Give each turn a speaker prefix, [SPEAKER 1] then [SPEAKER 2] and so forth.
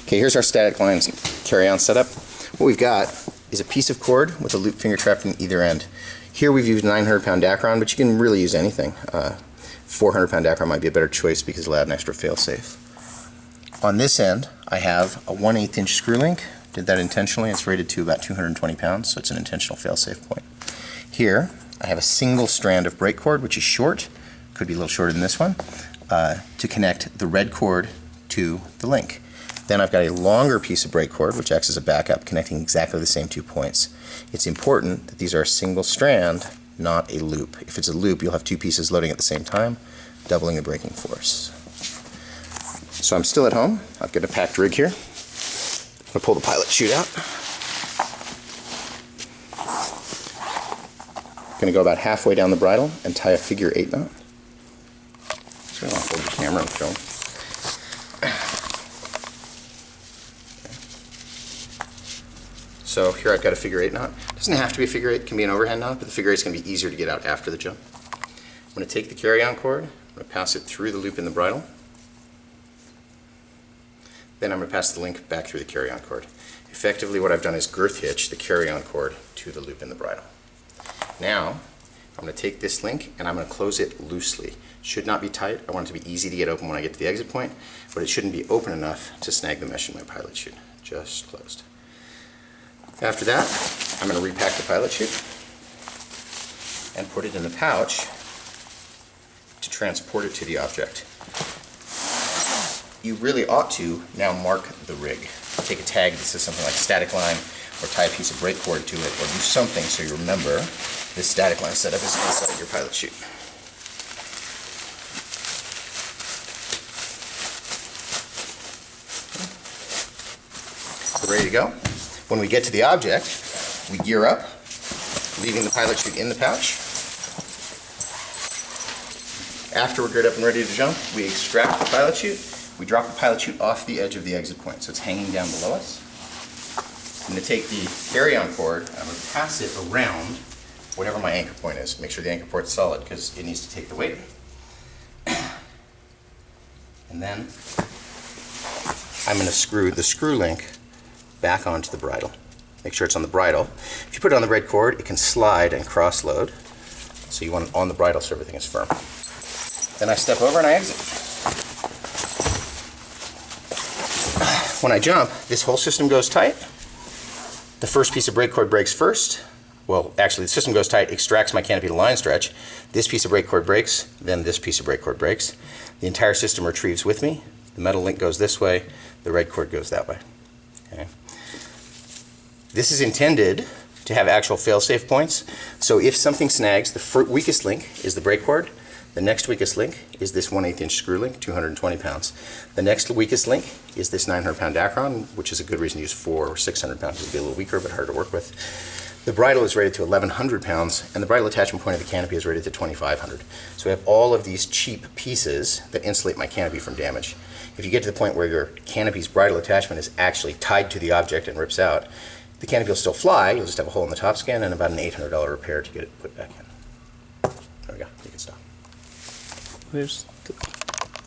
[SPEAKER 1] Okay, here's our static lines carry-on setup. What we've got is a piece of cord with a loop finger trapped in either end. Here we've used 900-pound Dacron, but you can really use anything. 400-pound Dacron might be a better choice because it'll add an extra fail-safe. On this end, I have a 1/8 inch screw link. Did that intentionally. It's rated to about 220 pounds, so it's an intentional fail-safe point. Here, I have a single strand of brake cord, which is short, could be a little shorter than this one, to connect the red cord to the link. Then I've got a longer piece of brake cord, which acts as a backup, connecting exactly the same 2 points. It's important that these are a single strand, not a loop. If it's a loop, you'll have 2 pieces loading at the same time, doubling the braking force. So I'm still at home. I've got a packed rig here. I'm going to pull the pilot chute out. I'm going to go about halfway down the bridle and tie a figure 8 knot. So I'll hold the camera and film. So here I've got a figure 8 knot. It doesn't have to be a figure 8, it can be an overhand knot, but the figure 8 is going to be easier to get out after the jump. I'm going to take the carry-on cord, I'm going to pass it through the loop in the bridle. Then I'm going to pass the link back through the carry-on cord. Effectively what I've done is girth hitch the carry-on cord to the loop in the bridle. Now I'm going to take this link and I'm going to close it loosely. It should not be tight. I want it to be easy to get open when I get to the exit point, but it shouldn't be open enough to snag the mesh in my pilot chute. Just closed. After that, I'm going to repack the pilot chute and put it in the pouch to transport it to the object. You really ought to now mark the rig. Take a tag that says something like static line, or tie a piece of brake cord to it, or do something so you remember this static line setup is inside your pilot chute. We're ready to go. When we get to the object, we gear up, leaving the pilot chute in the pouch. After we're geared up and ready to jump, we extract the pilot chute. We drop the pilot chute off the edge of the exit point, so it's hanging down below us. I'm going to take the carry-on cord and I'm going to pass it around whatever my anchor point is. Make sure the anchor port's solid because it needs to take the weight. And then I'm going to screw the screw link back onto the bridle. Make sure it's on the bridle. If you put it on the red cord, it can slide and cross-load. So you want it on the bridle so everything is firm. Then I step over and I exit. When I jump, this whole system goes tight. The first piece of brake cord breaks first. Well, actually, the system goes tight, extracts my canopy to line stretch. This piece of brake cord breaks, then this piece of brake cord breaks. The entire system retrieves with me. The metal link goes this way, the red cord goes that way. Okay. This is intended to have actual fail-safe points. So if something snags, the weakest link is the brake cord. The next weakest link is this 1/8 inch screw link, 220 pounds. The next weakest link is this 900-pound Dacron, which is a good reason to use 400 or 600 pounds. It would be a little weaker, but harder to work with. The bridle is rated to 1,100 pounds, and the bridle attachment point of the canopy is rated to 2,500. So we have all of these cheap pieces that insulate my canopy from damage. If you get to the point where your canopy's bridle attachment is actually tied to the object and rips out, the canopy will still fly. You'll just have a hole in the top skin and about an $800 repair to get it put back in. There we go. You can stop.
[SPEAKER 2] Where's the